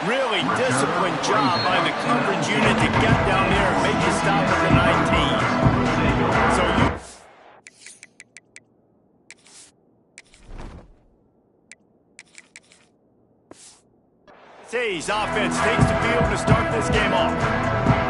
Really disciplined job by the coverage unit to get down there and make you stop at the 19. So you... Say's offense takes the field to start this game off.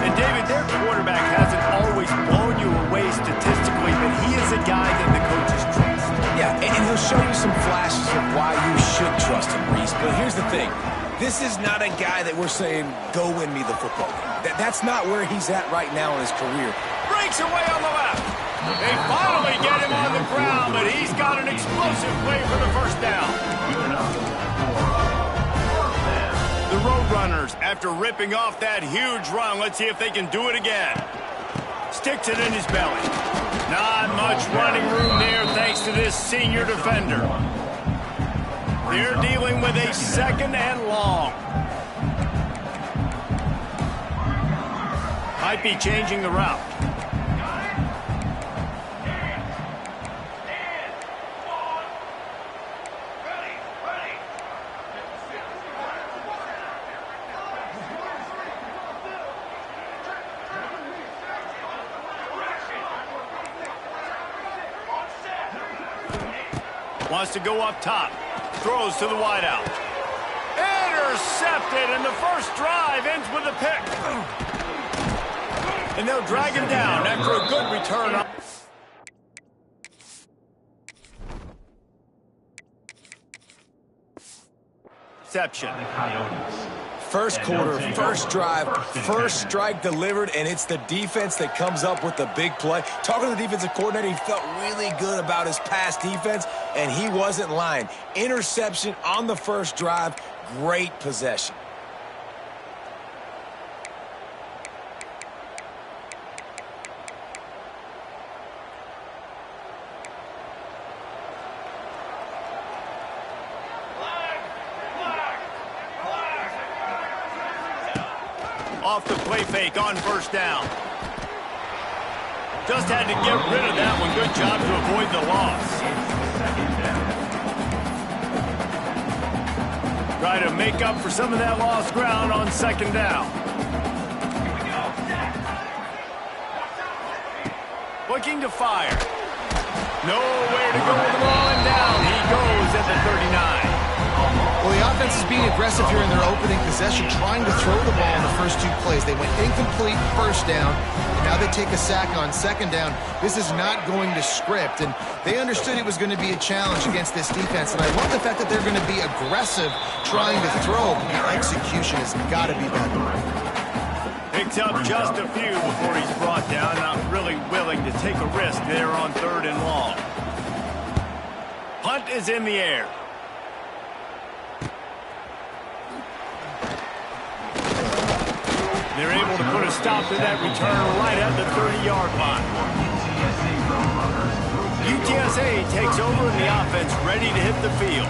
And David, their quarterback hasn't always blown you away statistically, but he is a guy that the coaches trust. Yeah, and he'll show you some flashes of why you should trust him, Reese. But here's the thing. This is not a guy that we're saying, go win me the football game. That's not where he's at right now in his career. Breaks away on the left. They finally get him on the ground, but he's got an explosive play for the first down. The Roadrunners, after ripping off that huge run, let's see if they can do it again. Sticks it in his belly. Not much running room there thanks to this senior defender. They're dealing with a 2nd and long. Might be changing the route. Wants to go up top. Throws to the wideout. Intercepted, and the first drive ends with a pick. And they'll drag him down after a good return. Reception. First quarter, first drive, first strike delivered, and it's the defense that comes up with the big play. Talking to the defensive coordinator, he felt really good about his pass defense, and he wasn't lying. Interception on the first drive, great possession. Off the play fake on first down. Just had to get rid of that one. Good job to avoid the loss. Try to make up for some of that lost ground on 2nd down. Looking to fire. Nowhere to go with the ball, and down he goes at the 39. Well, the offense is being aggressive here in their opening possession, trying to throw the ball in the first 2 plays. They went incomplete first down, and now they take a sack on 2nd down. This is not going to script, and they understood it was going to be a challenge against this defense, and I love the fact that they're going to be aggressive trying to throw. The execution has got to be better. Picks up just a few before he's brought down. Not really willing to take a risk there on 3rd and long. Punt is in the air. They're able to put a stop to that return right at the 30-yard line. UTSA takes over and the offense ready to hit the field.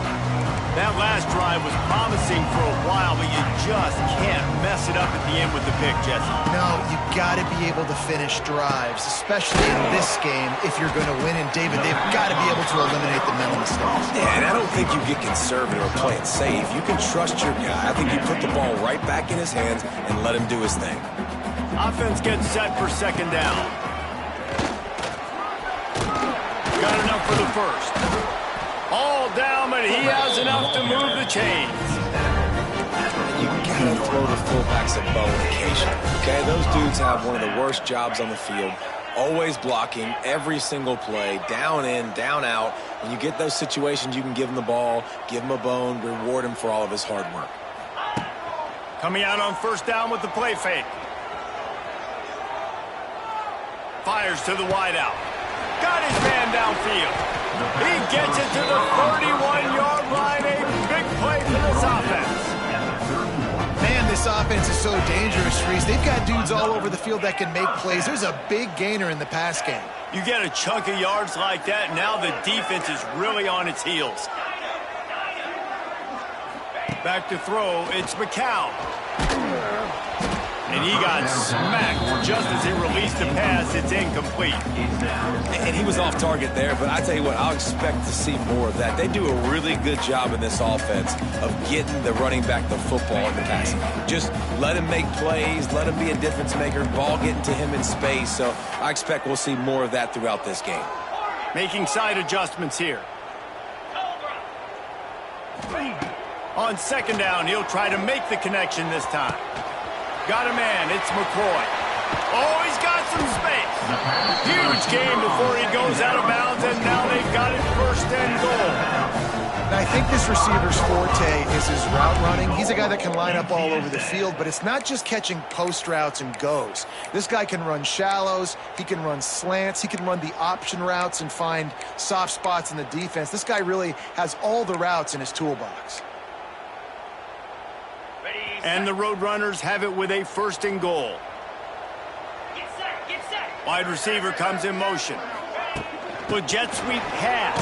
That last drive was promising for a while, but you just can't mess it up at the end with the pick, Jesse. No, you've got to be able to finish drives, especially in this game if you're going to win. And, David, they've got to be able to eliminate the mental mistakes. Yeah, and I don't think you get conservative or play it safe. You can trust your guy. I think you put the ball right back in his hands and let him do his thing. Offense gets set for 2nd down. Got enough for the first. All down, but he has enough to move the chains. You gotta throw the fullbacks a bone occasionally, okay? Those dudes have one of the worst jobs on the field. Always blocking every single play, down in, down out. When you get those situations, you can give him the ball, give him a bone, reward him for all of his hard work. Coming out on 1st down with the play fake. Fires to the wideout. Got his man downfield. He gets it to the 31-yard line. A big play for this offense. Man, this offense is so dangerous, Reese. They've got dudes all over the field that can make plays. There's a big gainer in the pass game. You get a chunk of yards like that, now the defense is really on its heels. Back to throw, it's McCown. And he got smacked just as he released the pass. It's incomplete. And he was off target there, but I tell you what, I'll expect to see more of that. They do a really good job in this offense of getting the running back the football in the passing. Just let him make plays, let him be a difference maker, ball getting to him in space. So I expect we'll see more of that throughout this game. Making side adjustments here. On second down, he'll try to make the connection this time. Got a man, it's McCoy. Oh, he's got some space. Huge game before he goes out of bounds, and now they've got it first and goal. And I think this receiver's forte is his route running. He's a guy that can line up all over the field, but it's not just catching post routes and goes. This guy can run shallows, he can run slants, he can run the option routes and find soft spots in the defense. This guy really has all the routes in his toolbox. And the Roadrunners have it with a first and goal. Get set. Wide receiver comes in motion. With jet sweep pass.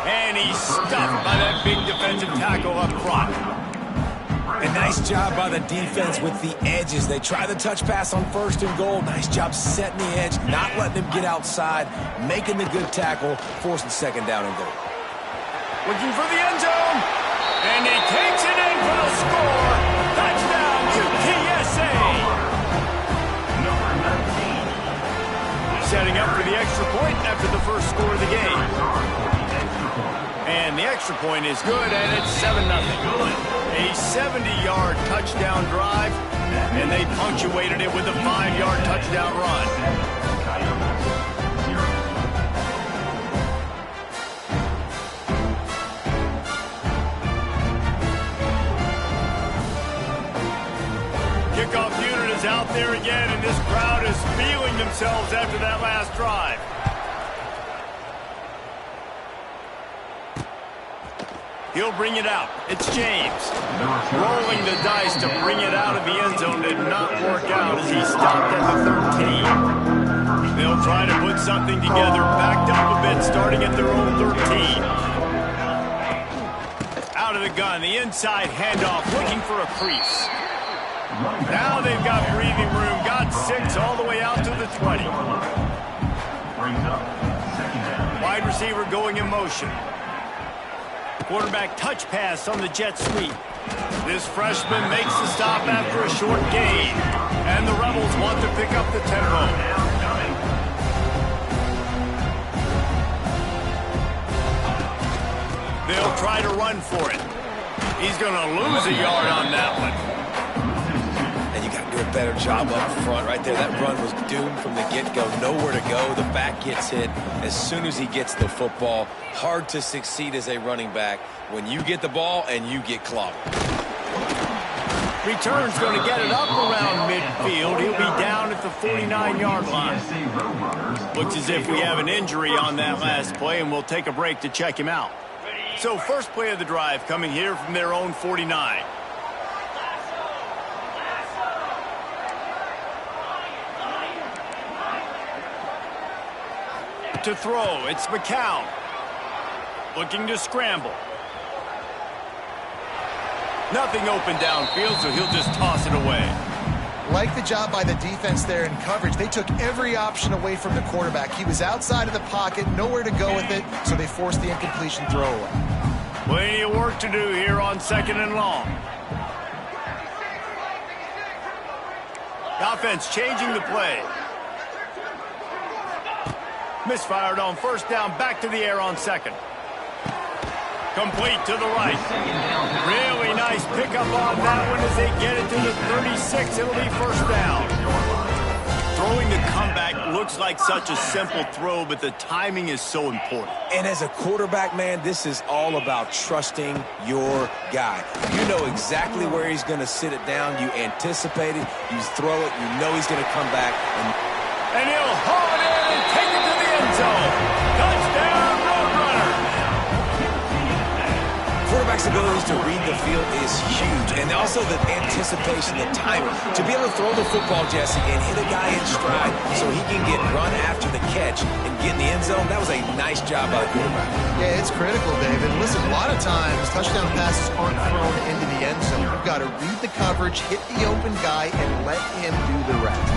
And he's stuffed by that big defensive tackle up front. A nice job by the defense with the edges. They try the touch pass on first and goal. Nice job setting the edge, not letting him get outside, making the good tackle, forcing second down and goal. Looking for the end zone. And he takes it in for the score. Touchdown, UTSA. Setting up for the extra point after the first score of the game. And the extra point is good, and it's 7-0. A 70-yard touchdown drive, and they punctuated it with a 5-yard touchdown run. Kickoff unit is out there again, and this crowd is feeling themselves after that last drive. He'll bring it out. It's James. Rolling the dice to bring it out of the end zone did not work out as he stopped at the 13. They'll try to put something together, backed up a bit, starting at their own 13. Out of the gun, the inside handoff, looking for a crease. Now they've got breathing room, got 6 all the way out to the 20. Wide receiver going in motion. Quarterback touch pass on the jet sweep. This freshman makes the stop after a short gain. And the Rebels want to pick up the tempo. They'll try to run for it. He's going to lose a yard on that one. Do a better job up front right there. That run was doomed from the get-go. Nowhere to go. The back gets hit as soon as he gets the football. Hard to succeed as a running back when you get the ball and you get clogged. Return's going to get it up around midfield. He'll be down at the 49-yard line. Looks as if we have an injury on that last play, and we'll take a break to check him out. So first play of the drive coming here from their own 49. To throw, it's McCown. Looking to scramble. Nothing open downfield, so he'll just toss it away. Like the job by the defense there in coverage. They took every option away from the quarterback. He was outside of the pocket, nowhere to go with it, so they forced the incompletion throwaway. Plenty of work to do here on second and long. The offense changing the play. Misfired on first down, back to the air on second. Complete to the right. Really nice pickup on that one as they get it to the 36. It'll be first down. Throwing the comeback looks like such a simple throw, but the timing is so important. And as a quarterback, man, this is all about trusting your guy. You know exactly where he's going to sit it down. You anticipate it. You throw it. You know he's going to come back. And he'll haul it in and take it to the end zone. Touchdown, Roadrunners. Quarterback's abilities to read the field is huge. And also the anticipation, the timing. To be able to throw the football, Jesse, and hit a guy in stride so he can get run after the catch and get in the end zone, that was a nice job by the quarterback. Yeah, it's critical, David. Listen, a lot of times touchdown passes aren't thrown into the end zone. You've got to read the coverage, hit the open guy, and let him do the rest.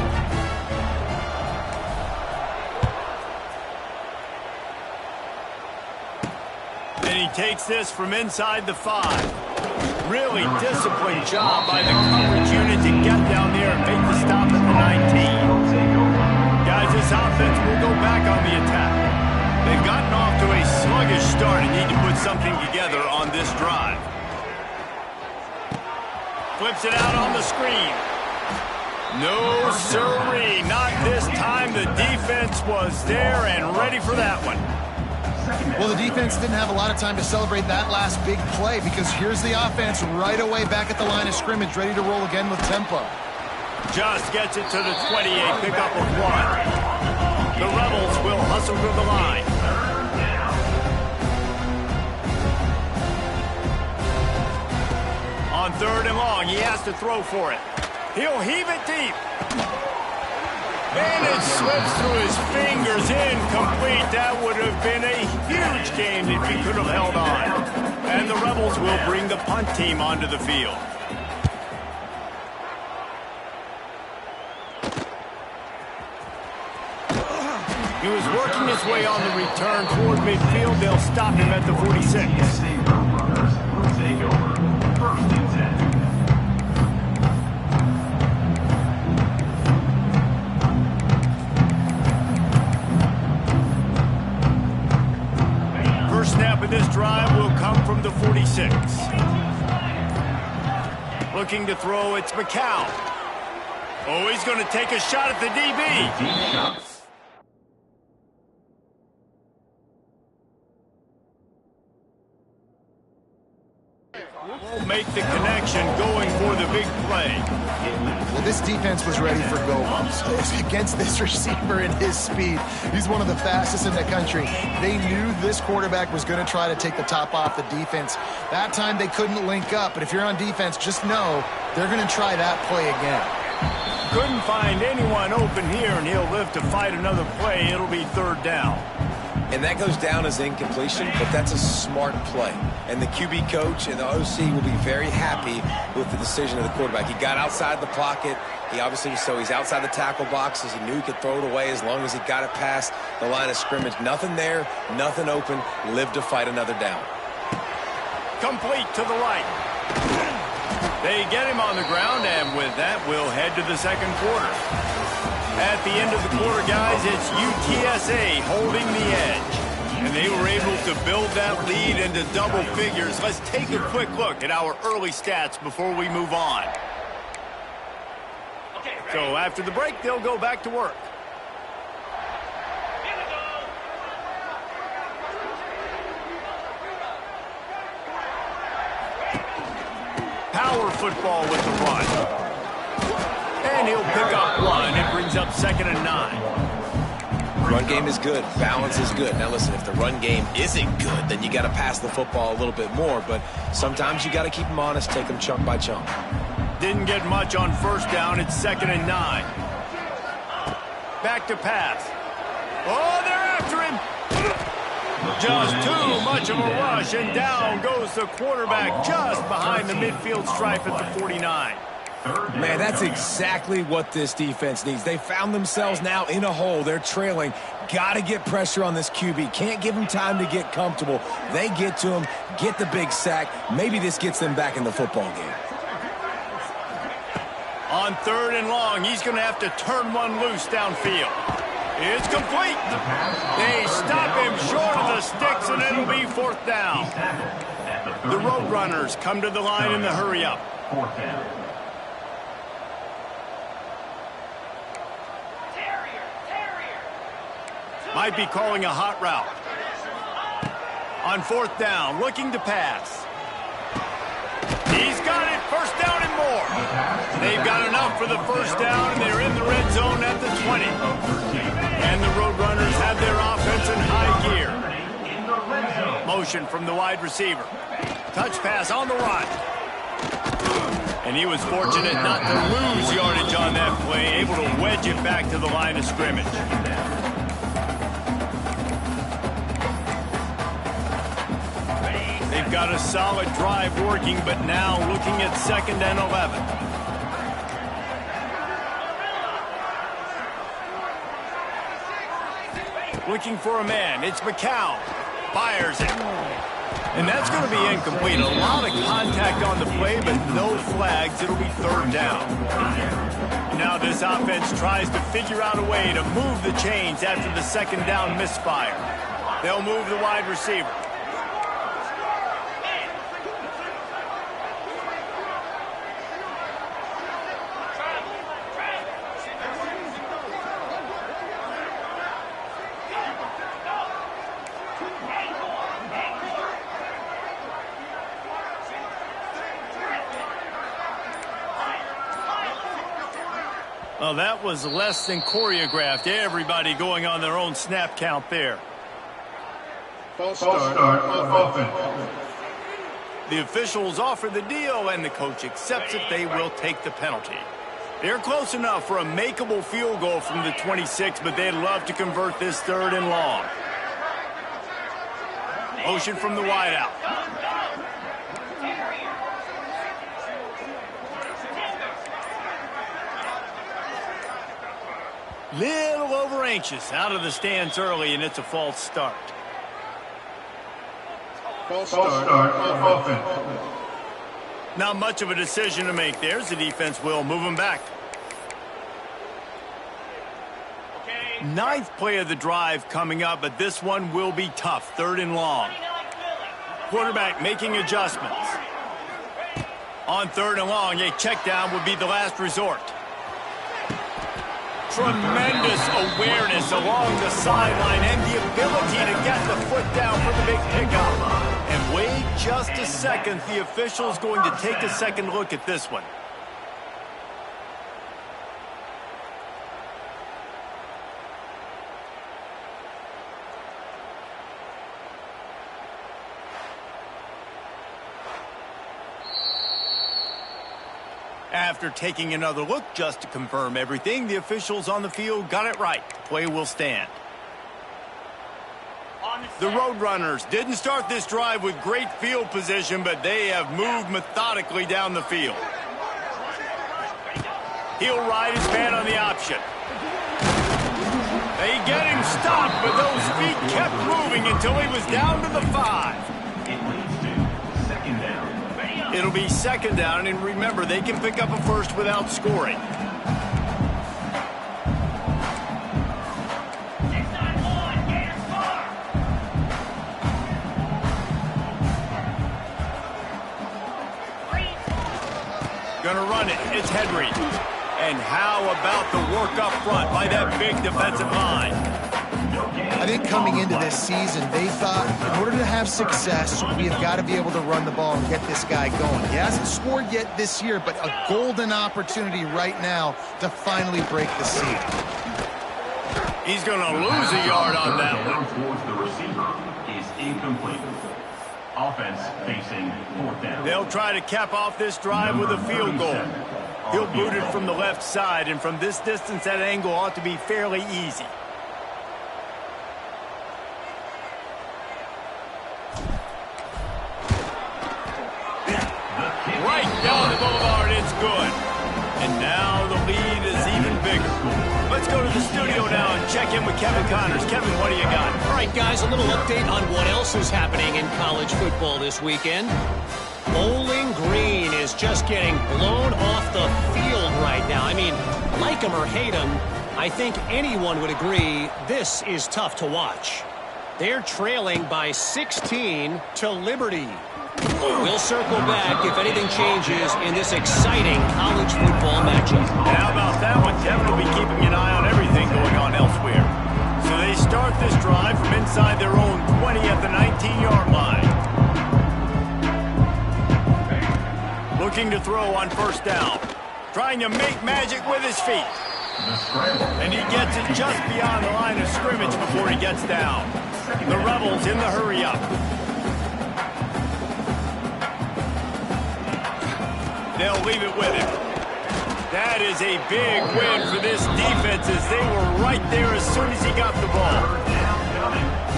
And he takes this from inside the 5. Really disciplined job by the coverage unit to get down there and make the stop at the 19. Guys, this offense will go back on the attack. They've gotten off to a sluggish start and need to put something together on this drive. Flips it out on the screen. No sirree, not this time. The defense was there and ready for that one. Well, the defense didn't have a lot of time to celebrate that last big play because here's the offense right away back at the line of scrimmage, ready to roll again with tempo. Just gets it to the 28, pick up of 1. The Rebels will hustle to the line. On 3rd and long, he has to throw for it. He'll heave it deep. And it slips through his fingers, incomplete. That would have been a huge game if he could have held on. And the Rebels will bring the punt team onto the field. He was working his way on the return toward midfield. They'll stop him at the 46. First snap of this drive will come from the 46. Looking to throw, it's McCown. Oh, he's going to take a shot at the DB. Will make the connection going for the big play. Well, this defense was ready for go-ups against this receiver and his speed. He's one of the fastest in the country. They knew this quarterback was going to try to take the top off the defense. That time they couldn't link up, but if you're on defense, just know they're going to try that play again. Couldn't find anyone open here, and he'll live to fight another play. It'll be 3rd down. And that goes down as incompletion, but that's a smart play. And the QB coach and the OC will be very happy with the decision of the quarterback. He got outside the pocket. He obviously, so he's outside the tackle boxes. He knew he could throw it away as long as he got it past the line of scrimmage. Nothing there, nothing open. Live to fight another down. Complete to the right. They get him on the ground, and with that, we'll head to the 2nd quarter. At the end of the quarter, guys, it's UTSA holding the edge. And they were able to build that lead into double figures. Let's take a quick look at our early stats before we move on. So after the break, they'll go back to work. Power football with the run. And he'll pick up 1. It brings up 2nd and 9. Run game is good. Balance is good. Now listen, if the run game isn't good, then you got to pass the football a little bit more. But sometimes you got to keep them honest, take them chunk by chunk. Didn't get much on 1st down. It's 2nd and 9. Back to pass. Oh, they're after him. Just too much of a rush, and down goes the quarterback just behind the midfield stripe at the 49. Man, that's exactly what this defense needs. They found themselves now in a hole. They're trailing. Got to get pressure on this QB. Can't give him time to get comfortable. They get to him, get the big sack. Maybe this gets them back in the football game. On 3rd and long, he's going to have to turn one loose downfield. It's complete. They stop him short of the sticks, and it'll be 4th down. The Roadrunners come to the line in the hurry-up. 4th down. Might be calling a hot route. On 4th down, looking to pass. He's got it, 1st down and more. They've got enough for the 1st down, and they're in the red zone at the 20. And the Roadrunners have their offense in high gear. Motion from the wide receiver. Touch pass on the run. And he was fortunate not to lose yardage on that play, able to wedge it back to the line of scrimmage. They They've got a solid drive working, but now looking at 2nd and 11. Looking for a man. It's McCown. Fires it. And that's going to be incomplete. A lot of contact on the play, but no flags. It'll be 3rd down. Now this offense tries to figure out a way to move the chains after the 2nd down misfire. They'll move the wide receiver. Well, that was less than choreographed. Everybody going on their own snap count there. False start offense. The officials offer the deal, and the coach accepts it. They will take the penalty. They're close enough for a makeable field goal from the 26, but they'd love to convert this 3rd and long. Motion from the wideout. Little over anxious, out of the stands early, and it's a false start. False start offense. Not much of a decision to make there. The defense will move them back. 9th play of the drive coming up, but this one will be tough. 3rd and long. Quarterback making adjustments. On 3rd and long, a check down would be the last resort. Tremendous awareness along the sideline and the ability to get the foot down for the big pickup. And wait just a second. The official's going to take a second look at this one. After taking another look just to confirm everything, the officials on the field got it right. The play will stand. The Roadrunners didn't start this drive with great field position, but they have moved methodically down the field. He'll ride his man on the option. They get him stopped, but those feet kept moving until he was down to the 5. It'll be 2nd down, and remember, they can pick up a first without scoring. Gonna run it. It's Henry. And how about the work up front by that big defensive line? I think coming into this season, they thought in order to have success, we have got to be able to run the ball and get this guy going. He hasn't scored yet this year, but a golden opportunity right now to finally break the seal. He's going to lose a yard on that one. Towards the receiver is incomplete. Offense facing 4th down. They'll try to cap off this drive with a field goal. He'll boot it from the left side, and from this distance, that angle ought to be fairly easy. Right down the boulevard, it's good. And now the lead is even bigger. Let's go to the studio now and check in with Kevin Connors. Kevin, what do you got? All right, guys, a little update on what else is happening in college football this weekend. Bowling Green is just getting blown off the field right now. I mean, like them or hate them, I think anyone would agree this is tough to watch. They're trailing by 16 to Liberty. We'll circle back if anything changes in this exciting college football matchup. And how about that one? Kevin will be keeping an eye on everything going on elsewhere. So they start this drive from inside their own 20 at the 19-yard line. Looking to throw on 1st down. Trying to make magic with his feet. And he gets it just beyond the line of scrimmage before he gets down. The Rebels in the hurry-up. They'll leave it with him. That is a big win for this defense as they were right there as soon as he got the ball.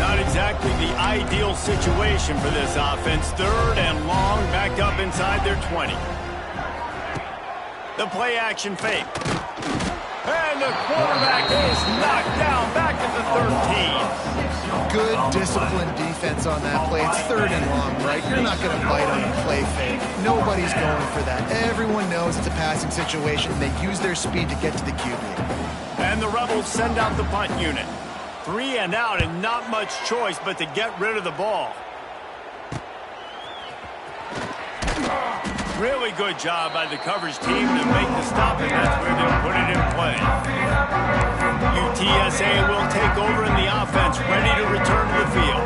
Not not exactly the ideal situation for this offense. 3rd and long, back up inside their 20. The play action fake. And the quarterback is knocked down back at the 13. Good disciplined defense on that play. It's 3rd and long, right? You're not going to bite on a play fake. Nobody's going for that. Everyone knows it's a passing situation. They use their speed to get to the QB. And the Rebels send out the punt unit. 3 and out, and not much choice but to get rid of the ball. Really good job by the coverage team to make the stop, and that's where they put it in play. UTSA will take over in the offense, ready to return to the field.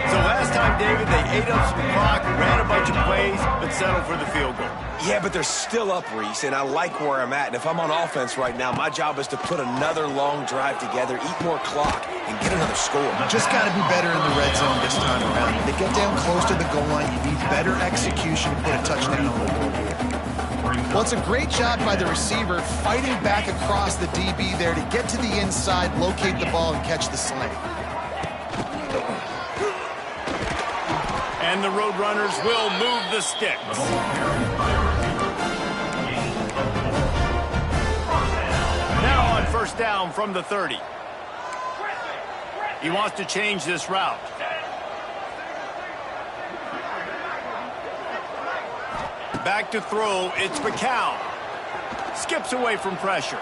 So last time, David, they ate up some clock, ran a bunch of plays, but settled for the field goal. Yeah, but they're still up, Reese, and I like where I'm at. And if I'm on offense right now, my job is to put another long drive together, eat more clock, and get another score. Just got to be better in the red zone this time around. When they get down close to the goal line, you need better execution to put a touchdown on the board here. Well, it's a great job by the receiver fighting back across the DB there to get to the inside, locate the ball, and catch the slant. And the Roadrunners will move the sticks. Now on 1st down from the 30. He wants to change this route. Back to throw, it's McCown. Skips away from pressure.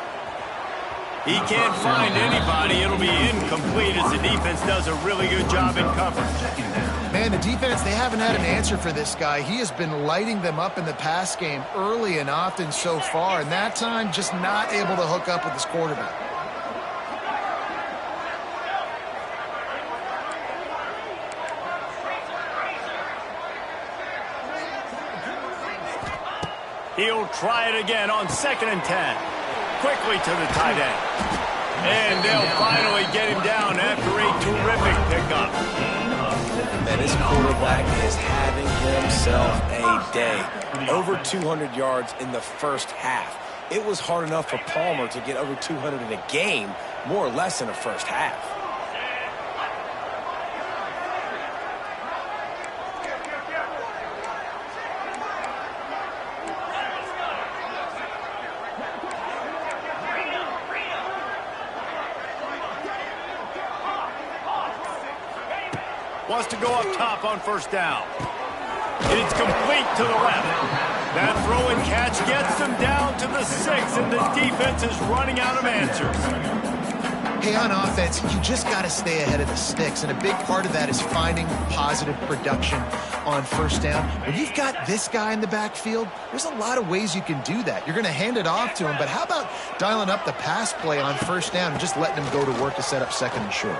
He can't find anybody. It'll be incomplete as the defense does a really good job in coverage. Man, the defense, they haven't had an answer for this guy. He has been lighting them up in the pass game early and often so far, and that time just not able to hook up with his quarterback. He'll try it again on 2nd and 10. Quickly to the tight end. And they'll finally get him down after a terrific pickup. Man, this quarterback is having himself a day. Over 200 yards in the first half. It was hard enough for Palmer to get over 200 in a game, more or less in the first half. Wants to go up top on 1st down. It's complete to the left. That throw and catch gets them down to the 6, and the defense is running out of answers. Hey, on offense, you just got to stay ahead of the sticks, and a big part of that is finding positive production on 1st down. When you've got this guy in the backfield, there's a lot of ways you can do that. You're going to hand it off to him, but how about dialing up the pass play on 1st down and just letting him go to work to set up 2nd and short?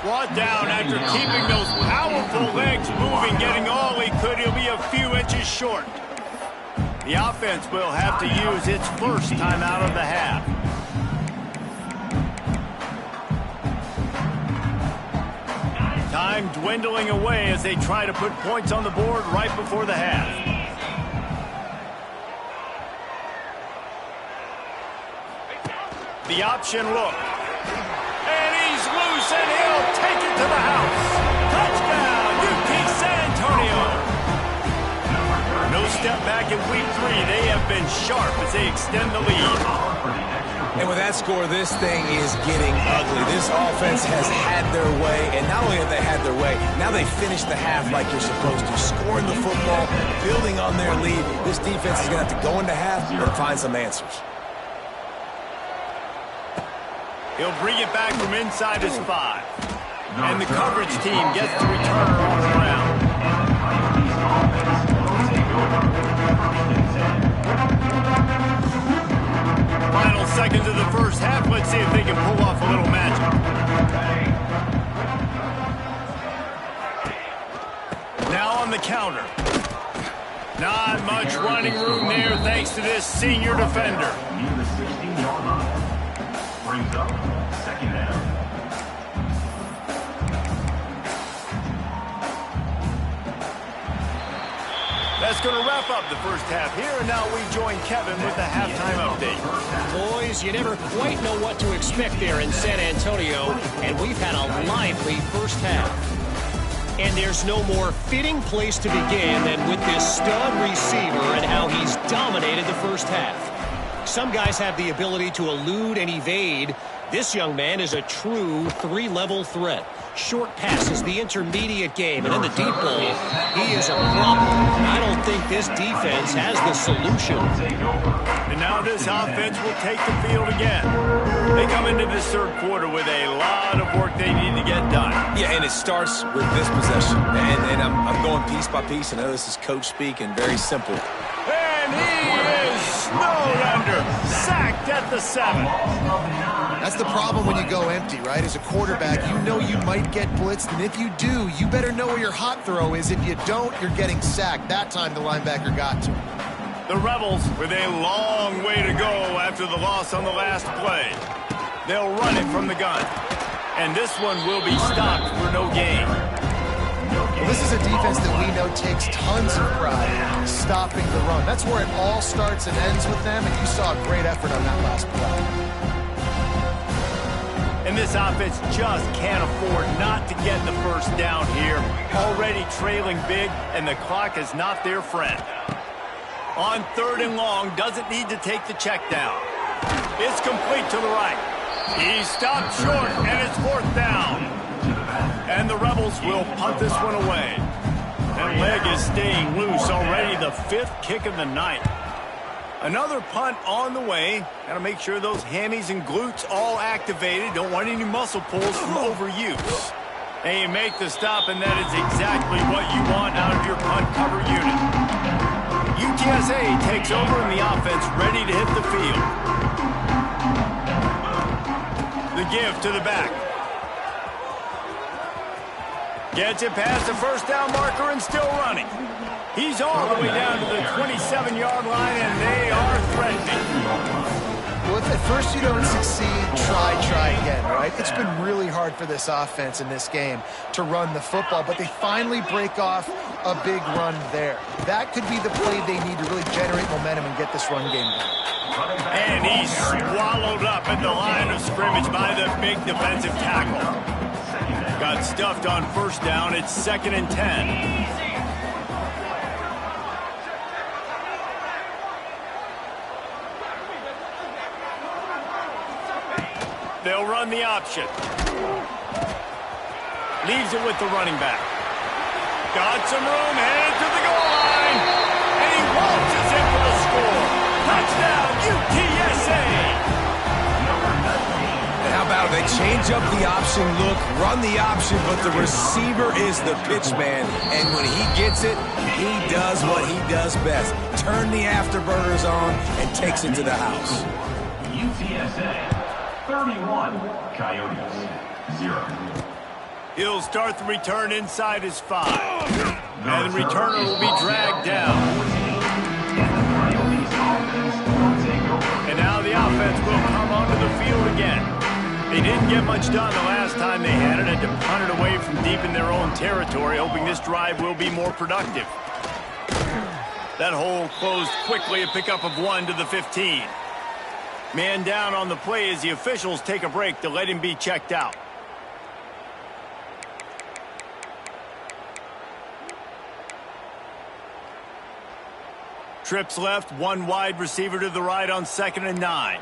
Brought down after keeping those powerful legs moving, getting all he could. He'll be a few inches short. The offense will have to use its first timeout of the half. Time dwindling away as they try to put points on the board right before the half. The option look. And he's loose, and he'll take it to the house. Touchdown, UT San Antonio. No step back in week 3. They have been sharp as they extend the lead. And with that score, this thing is getting ugly. This offense has had their way, and not only have they had their way, now they finish the half like you're supposed to, scoring the football, building on their lead. This defense is going to have to go into half and find some answers. He'll bring it back from inside his 5. And the coverage team gets the returner on the ground. Final seconds of the first half. Let's see if they can pull off a little magic. Now on the counter. Not much running room there thanks to this senior defender. Brings up 2nd down. That's going to wrap up the first half here, and now we join Kevin with the halftime update. Boys, you never quite know what to expect there in San Antonio, and we've had a lively first half. And there's no more fitting place to begin than with this stud receiver and how he's dominated the first half. Some guys have the ability to elude and evade. This young man is a true three-level threat. Short passes, the intermediate game, and then the deep ball. He is a problem. I don't think this defense has the solution. And now this offense will take the field again. They come into this third quarter with a lot of work they need to get done. Yeah, and it starts with this possession. And I'm going piece by piece. I know this is coach speak and very simple. And he is snowed under, sacked at the 7. That's the problem when you go empty, right? As a quarterback, you know you might get blitzed, and if you do, you better know where your hot throw is. If you don't, you're getting sacked. That time the linebacker got to him. The Rebels with a long way to go after the loss on the last play. They'll run it from the gun. And this one will be stopped for no gain. Well, this is a defense that we know takes tons of pride in stopping the run. That's where it all starts and ends with them, and you saw a great effort on that last play. And this offense just can't afford not to get the first down here. Already trailing big, and the clock is not their friend. On 3rd and long, doesn't need to take the check down. It's complete to the right. He stopped short, and it's 4th down. And the Rebels will punt this one away. That leg is staying loose already, the 5th kick of the night. Another punt on the way. Got to make sure those hammies and glutes all activated. Don't want any muscle pulls from overuse. And you make the stop, and that is exactly what you want out of your punt cover unit. UTSA takes over, and the offense ready to hit the field. The give to the back. Gets it past the first down marker and still running. He's all the way down to the 27-yard line, and they are threatening. Well, if at first you don't succeed, try again, right? It's been really hard for this offense in this game to run the football, but they finally break off a big run there. That could be the play they need to really generate momentum and get this run game going. And he's swallowed up at the line of scrimmage by the big defensive tackle. Got stuffed on first down. It's 2nd and 10. They'll run the option. Leaves it with the running back. Got some room, headed to the goal line. And he waltzes in for the score. Touchdown, UTSA. And how about they change up the option look, run the option, but the receiver is the pitch man. And when he gets it, he does what he does best. Turn the afterburners on and takes it to the house. UTSA 31, Coyotes 0. He'll start the return inside his 5. And the returner will be dragged down. And now the offense will come onto the field again. They didn't get much done the last time they had it. Had to punt it away from deep in their own territory, hoping this drive will be more productive. That hole closed quickly, a pickup of 1 to the 15. Man down on the play as the officials take a break to let him be checked out. Trips left, 1 wide receiver to the right on 2nd and 9.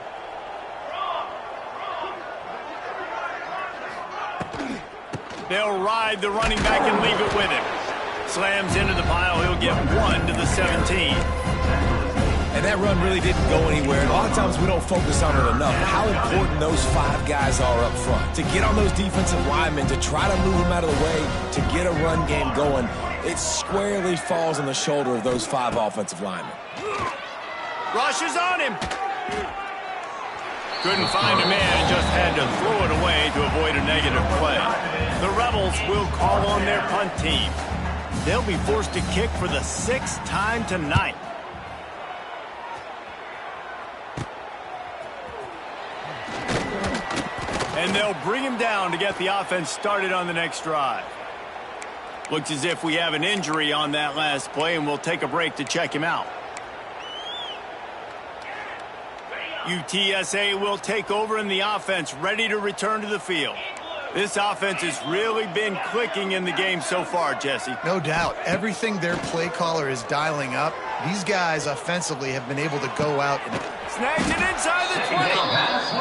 They'll ride the running back and leave it with him. Slams into the pile, he'll get 1 to the 17. And that run really didn't go anywhere. And a lot of times we don't focus on it enough. How important those 5 guys are up front. To get on those defensive linemen, to try to move them out of the way, to get a run game going, it squarely falls on the shoulder of those 5 offensive linemen. Rushes on him. Couldn't find a man, just had to throw it away to avoid a negative play. The Rebels will call on their punt team. They'll be forced to kick for the 6th time tonight. And they'll bring him down to get the offense started on the next drive. Looks as if we have an injury on that last play, and we'll take a break to check him out. UTSA will take over in the offense, ready to return to the field. This offense has really been clicking in the game so far, Jesse. No doubt. Everything their play caller is dialing up, these guys offensively have been able to go out and snags it inside the 20.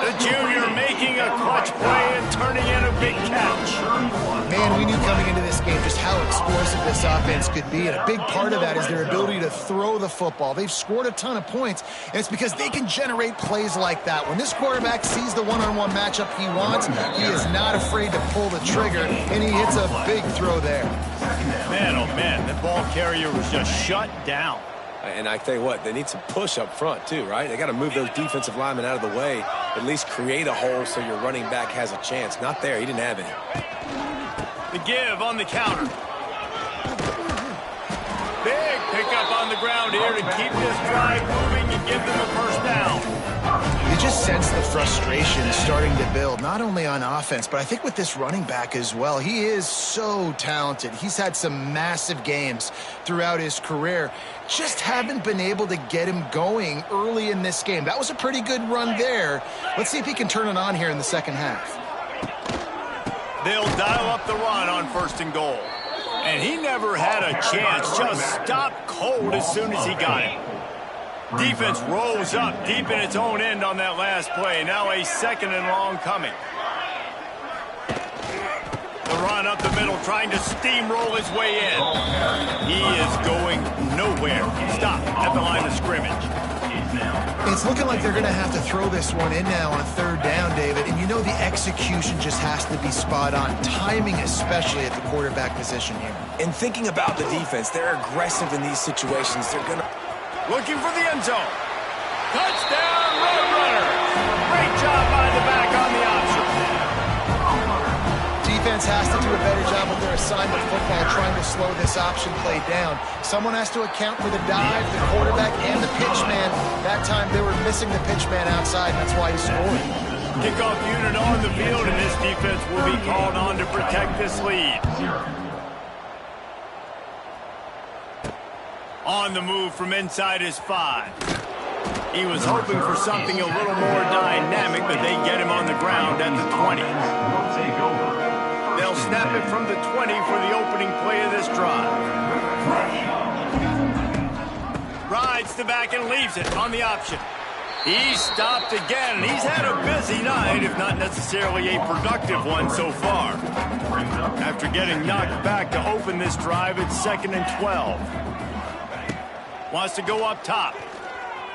The junior making a clutch play and turning in a big catch. Man, we knew coming into this game just how explosive this offense could be, and a big part of that is their ability to throw the football. They've scored a ton of points, and it's because they can generate plays like that. When this quarterback sees the one-on-one matchup he wants, he is not afraid to pull the trigger, and he hits a big throw there. Man, oh man, the ball carrier was just shut down. And I tell you what, they need some push up front too, right? They got to move those defensive linemen out of the way, at least create a hole so your running back has a chance. Not there. He didn't have any. The give on the counter. Big pickup on the ground here to keep this drive moving and give them a first down. You just sense the frustration starting to build, not only on offense, but I think with this running back as well. He is so talented. He's had some massive games throughout his career. Just haven't been able to get him going early in this game. That was a pretty good run there. Let's see if he can turn it on here in the second half. They'll dial up the run on 1st and goal. And he never had a chance. Just stopped cold as soon as he got it. Defense rolls up deep in its own end on that last play. Now a 2nd and long coming. The run up the middle, trying to steamroll his way in. He is going nowhere. Stop at the line of scrimmage. It's looking like they're going to have to throw this one in now on 3rd down, David. And you know the execution just has to be spot on. Timing especially at the quarterback position here. And thinking about the defense, they're aggressive in these situations. They're going to... Looking for the end zone. Touchdown, Roadrunners. Great job by the back on the option. Defense has to do a better job with their assignment football, trying to slow this option play down. Someone has to account for the dive, the quarterback, and the pitch man. That time they were missing the pitch man outside, and that's why he scored. Kickoff unit on the field, and this defense will be called on to protect this lead. On the move from inside his 5. He was hoping for something a little more dynamic, but they get him on the ground at the 20. They'll snap it from the 20 for the opening play of this drive. Rides the back and leaves it on the option. He's stopped again, and he's had a busy night, if not necessarily a productive one so far. After getting knocked back to open this drive, it's 2nd and 12. Wants to go up top.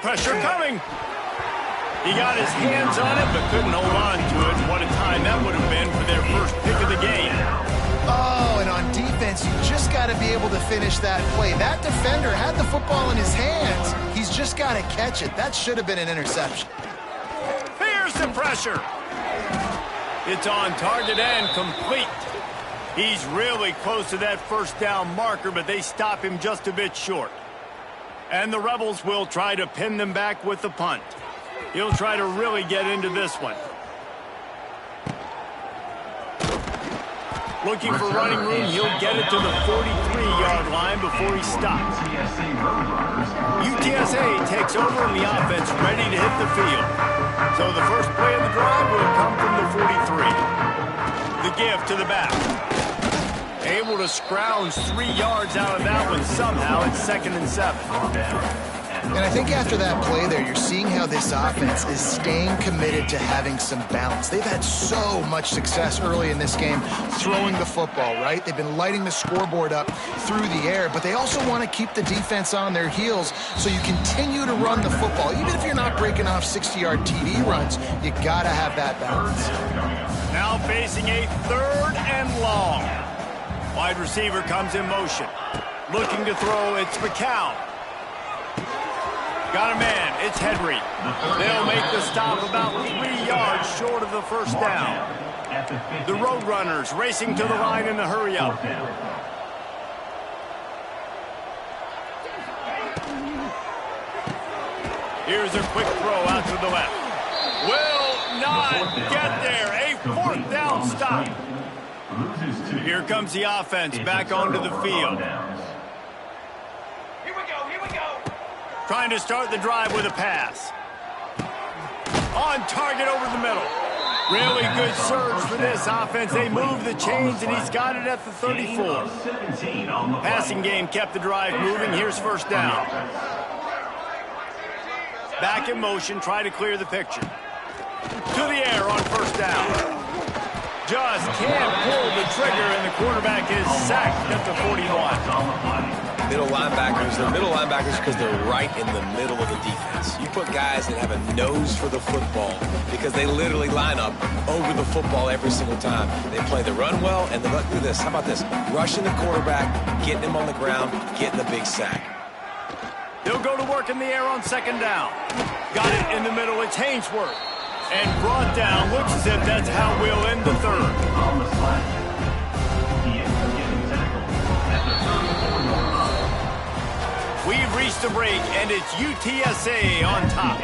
Pressure coming. He got his hands on it, but couldn't hold on to it. What a time that would have been for their first pick of the game. Oh, and on defense, you just got to be able to finish that play. That defender had the football in his hands. He's just got to catch it. That should have been an interception. Here's the pressure. It's on target and complete. He's really close to that first down marker, but they stop him just a bit short. And the Rebels will try to pin them back with the punt. He'll try to really get into this one. Looking for running room, he'll get it to the 43-yard line before he stops. UTSA takes over in the offense, ready to hit the field. So the first play of the drive will come from the 43. The give to the back. Able to scrounge 3 yards out of that one somehow. It's 2nd and 7. And I think after that play there, you're seeing how this offense is staying committed to having some balance. They've had so much success early in this game throwing the football, right? They've been lighting the scoreboard up through the air, but they also want to keep the defense on their heels so you continue to run the football. Even if you're not breaking off 60-yard TD runs, you got to have that balance. Now facing a 3rd and long. Wide receiver comes in motion. Looking to throw, it's McCown. Got a man, it's Henry. They'll make the stop about 3 yards short of the first down. The Roadrunners racing to the line in the hurry up. Here's a quick throw out to the left. Will not get there. A 4th down stop. Loses 2. Here comes the offense It's back a onto the turnover field. on downs. Here we go. Trying to start the drive with a pass. On target over the middle. Really good surge for this offense. They move the chains, and he's got it at the 34. Passing game kept the drive moving. Here's first down. Back in motion, try to clear the picture. To the air on first down. Just can't pull the trigger, and the quarterback is sacked at the 41. Middle linebackers, they're middle linebackers because they're right in the middle of the defense. You put guys that have a nose for the football because they literally line up over the football every single time. They play the run well, and look at this. How about this? Rushing the quarterback, getting him on the ground, getting the big sack. They'll go to work in the air on second down. Got it in the middle. It's Hainsworth. And brought down. Looks as if that's how we'll end the third. On the slack. He ends up getting tackled at the 34-yard line. We've reached the break, and it's UTSA on top.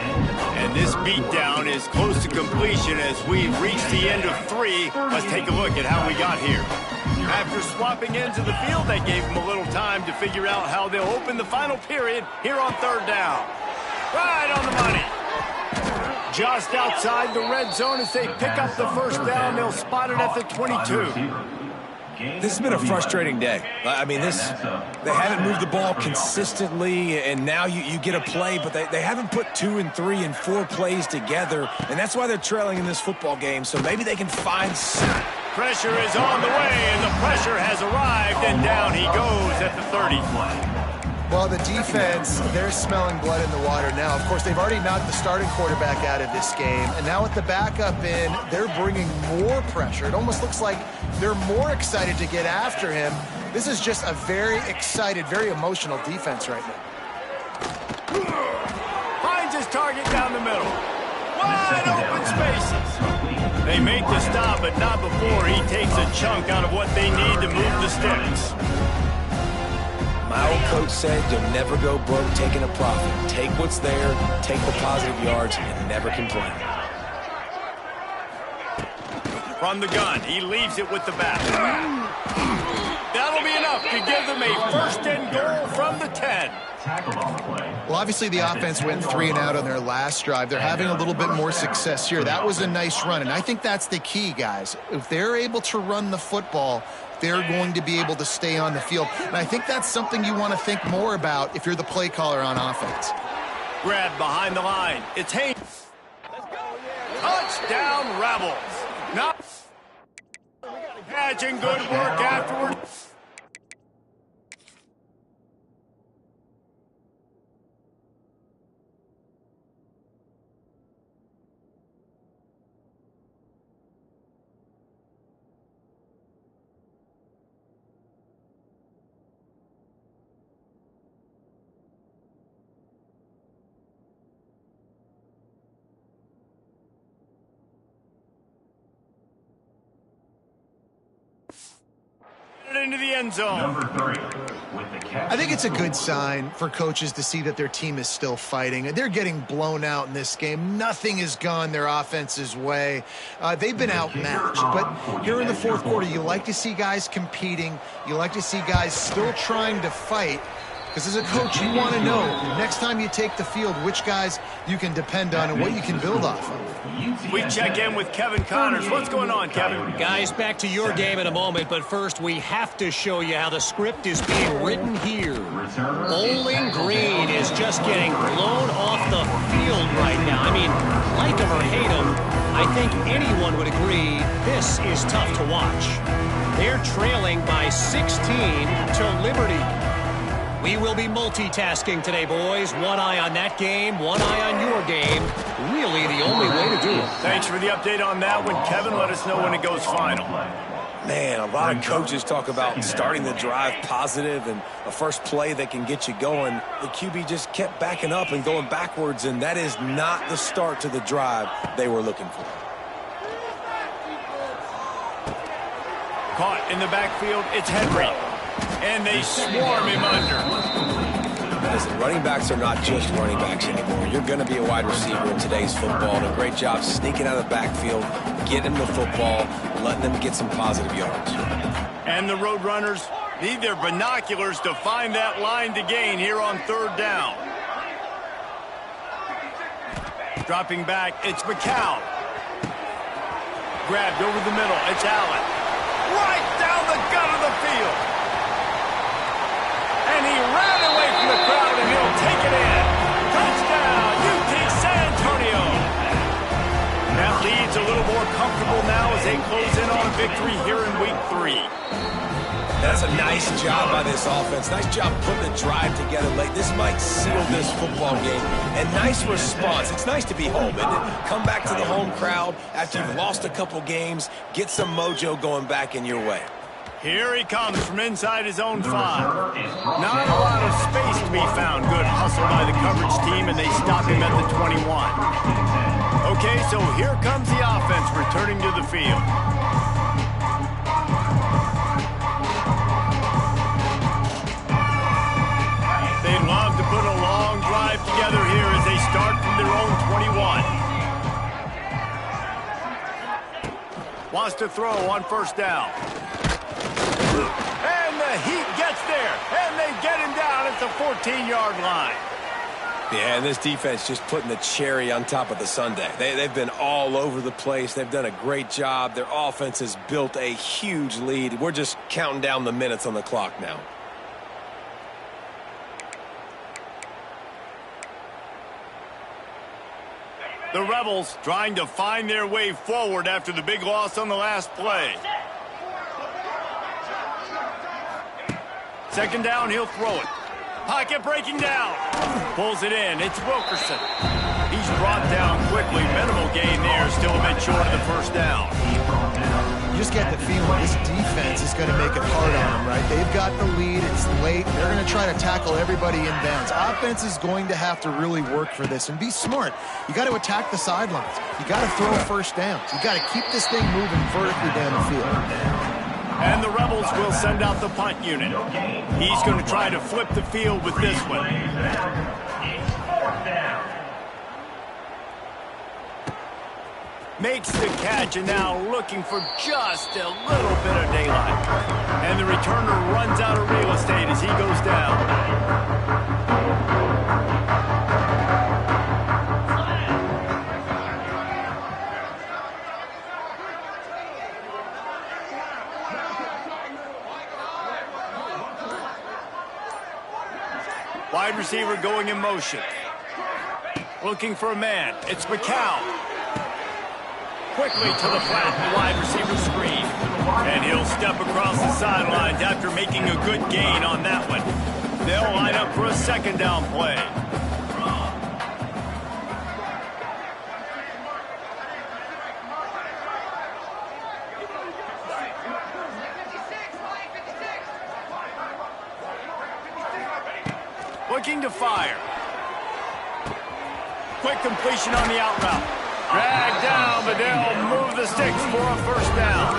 And this beatdown is close to completion as we've reached the end of 3. Let's take a look at how we got here. After swapping ends of the field, that gave them a little time to figure out how they'll open the final period here on third down. Right on the money. Just outside the red zone as they pick up the first down. They'll spot it at the 22. This has been a frustrating day. I mean, they haven't moved the ball consistently, and now you get a play, but they haven't put 2 and 3 and 4 plays together, and that's why they're trailing in this football game, so maybe they can find some. Pressure is on the way, and the pressure has arrived, and down he goes at the 30. Well, the defense, they're smelling blood in the water now. Of course, they've already knocked the starting quarterback out of this game, and now with the backup in, they're bringing more pressure. It almost looks like they're more excited to get after him. This is just a very excited, very emotional defense right now. Finds his target down the middle. Wide open spaces. They make the stop, but not before he takes a chunk out of what they need to move the sticks. My old coach said you'll never go broke taking a profit. Take what's there, take the positive yards, and never complain. From the gun, he leaves it with the back. That'll be enough to give them a first and goal from the 10. Tackled on the play. Well, obviously the offense went 3 and out on their last drive. They're having a little bit more success here. That was a nice run, and I think that's the key, guys. If they're able to run the football, they're going to be able to stay on the field. And I think that's something you want to think more about if you're the play caller on offense. Grab behind the line. It's Haynes. Touchdown, Rebels. Not catching good work afterward. Into the end zone. Number 3 with the catch. I think it's a good sign for coaches to see that their team is still fighting. They're getting blown out in this game. Nothing has gone their offense's way. They've been outmatched. But here in the fourth quarter, you like to see guys competing. You like to see guys still trying to fight. Because as a coach, you want to know next time you take the field which guys you can depend on and what you can build off of. We check in with Kevin Connors. What's going on, Kevin? Guys, back to your game in a moment, but first we have to show you how the script is being written here. Bowling Green is just getting blown off the field right now. I mean, like him or hate him, I think anyone would agree this is tough to watch. They're trailing by 16 to Liberty. We will be multitasking today, boys. One eye on that game, one eye on your game. Really the only way to do it. Thanks for the update on that one, Kevin. Let us know when it goes final. Man, a lot of coaches talk about starting the drive positive and a first play that can get you going. The QB just kept backing up and going backwards, and that is not the start to the drive they were looking for. Caught in the backfield, it's Henry. And they swarm him under. Listen, running backs are not just running backs anymore. You're going to be a wide receiver in today's football. And a great job sneaking out of the backfield, getting him the football, letting them get some positive yards. And the Roadrunners need their binoculars to find that line to gain here on third down. Dropping back, it's McCown. Grabbed over the middle, it's Allen. Right down the gut of the field. And he ran away from the crowd, and he'll take it in. Touchdown, UT San Antonio. That lead's a little more comfortable now as they close in on victory here in Week 3. That's a nice job by this offense. Nice job putting the drive together late. This might seal this football game. And nice response. It's nice to be home, isn't it? Come back to the home crowd after you've lost a couple games. Get some mojo going back in your way. Here he comes from inside his own 5. Not a lot of space to be found. Good hustle by the coverage team, and they stop him at the 21. Okay, so here comes the offense returning to the field. They'd love to put a long drive together here as they start from their own 21. Wants to throw on first down. And the Heat gets there, and they get him down at the 14-yard line. Yeah, and this defense just putting the cherry on top of the sundae. They've been all over the place. They've done a great job. Their offense has built a huge lead. We're just counting down the minutes on the clock now. The Rebels trying to find their way forward after the big loss on the last play. Second down, he'll throw it. Pocket breaking down. Pulls it in. It's Wilkerson. He's brought down quickly. Minimal gain there. Still a bit short of the first down. You just get the feeling this defense is going to make it hard on them, right? They've got the lead. It's late. They're going to try to tackle everybody in bounds. Offense is going to have to really work for this and be smart. You got to attack the sidelines. You got to throw first downs. You got to keep this thing moving vertically down the field. And the Rebels will send out the punt unit. He's going to try to flip the field with this one. Makes the catch, and now looking for just a little bit of daylight. And the returner runs out of real estate as he goes down. Wide receiver going in motion. Looking for a man. It's McCown. Quickly to the flat, the wide receiver screen. And he'll step across the sidelines after making a good gain on that one. They'll line up for a second down play. Looking to fire. Quick completion on the out route. Dragged down, but they'll move the sticks for a first down.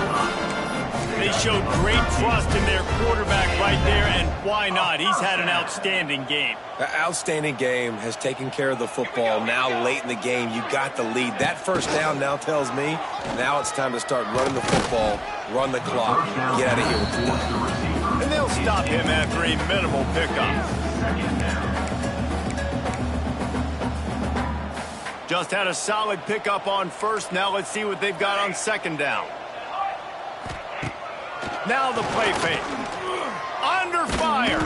They showed great trust in their quarterback right there, and why not? He's had an outstanding game. The outstanding game has taken care of the football. Now late in the game, you got the lead. That first down now tells me now it's time to start running the football, run the clock, get out of here with the lead. And they'll stop him after a minimal pickup. Just had a solid pickup on first. Now let's see what they've got on second down. Now the play fake. Under fire.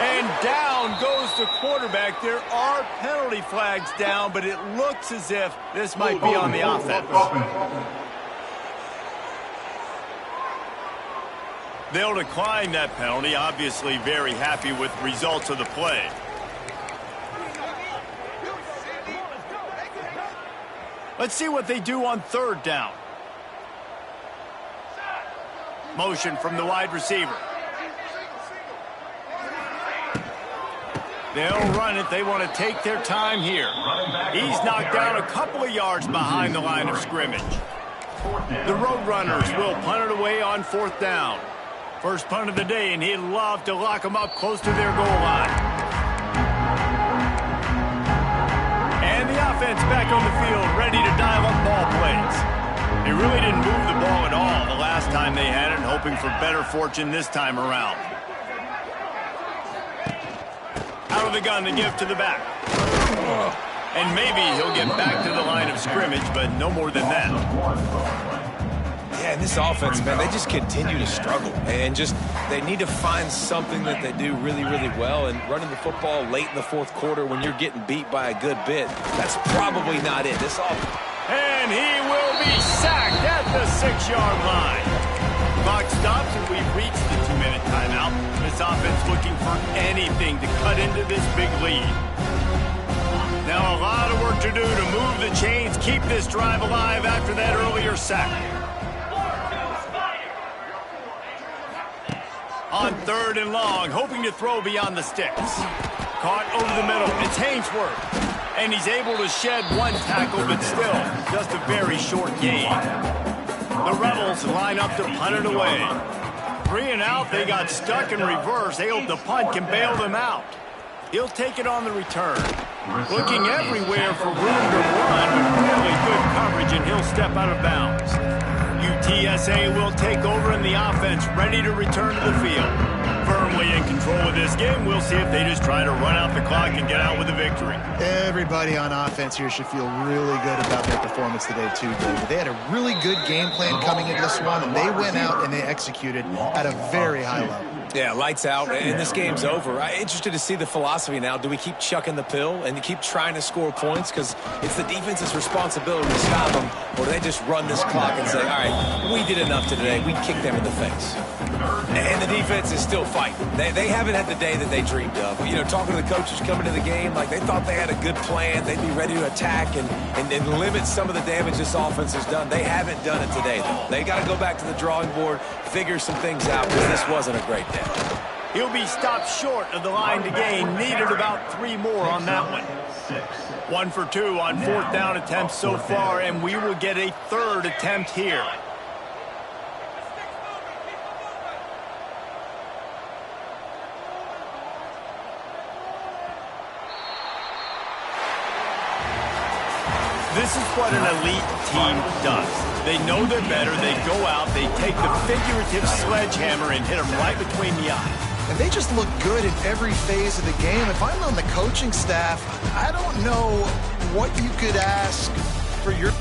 And down goes the quarterback. There are penalty flags down, but it looks as if this might be on the offense. They'll decline that penalty. Obviously very happy with the results of the play. Let's see what they do on third down. Motion from the wide receiver. They'll run it. They want to take their time here. He's knocked down a couple of yards behind the line of scrimmage. The Roadrunners will punt it away on fourth down. First punt of the day, and he'd love to lock them up close to their goal line. And the offense back on the field, ready to dial up ball plays. They really didn't move the ball at all the last time they had it, hoping for better fortune this time around. Out of the gun to give to the back. And maybe he'll get back to the line of scrimmage, but no more than that. Yeah, and this offense, man, they just continue to struggle. And they need to find something that they do really, really well. And running the football late in the fourth quarter when you're getting beat by a good bit, that's probably not it. This offense. And he will be sacked at the 6-yard line. Clock stops and we've reached the 2-minute timeout. This offense looking for anything to cut into this big lead. Now a lot of work to do to move the chains, keep this drive alive after that earlier sack. On 3rd and long, hoping to throw beyond the sticks. Caught over the middle. It's Hainsworth. And he's able to shed one tackle, but still, just a very short gain. The Rebels line up to punt it away. 3 and out, they got stuck in reverse. They hope the punt can bail them out. He'll take it on the return. Looking everywhere for room to run, with really good coverage, and he'll step out of bounds. UTSA will take over in the offense, ready to return to the field. Firmly in control of this game. We'll see if they just try to run out the clock and get out with a victory. Everybody on offense here should feel really good about their performance today, too, David. They had a really good game plan coming into this one, and they went out and they executed at a very high level. Yeah, lights out, and this game's over. I'm interested to see the philosophy now. Do we keep chucking the pill and keep trying to score points? Because it's the defense's responsibility to stop them, or do they just run this clock and say, all right, we did enough today. We kicked them in the face. And the defense is still fighting. They haven't had the day that they dreamed of. You know, talking to the coaches coming to the game, like they thought they had a good plan. They'd be ready to attack and limit some of the damage this offense has done. They haven't done it today, though. They got to go back to the drawing board, figure some things out, because this wasn't a great day. He'll be stopped short of the line to gain. Needed about 3 more on that one. 1 for 2 on 4th down attempts so far, and we will get a 3rd attempt here. This is what an elite team does. They know they're better. They go out. They take the figurative sledgehammer and hit them right between the eyes. And they just look good in every phase of the game. If I'm on the coaching staff, I don't know what you could ask for your...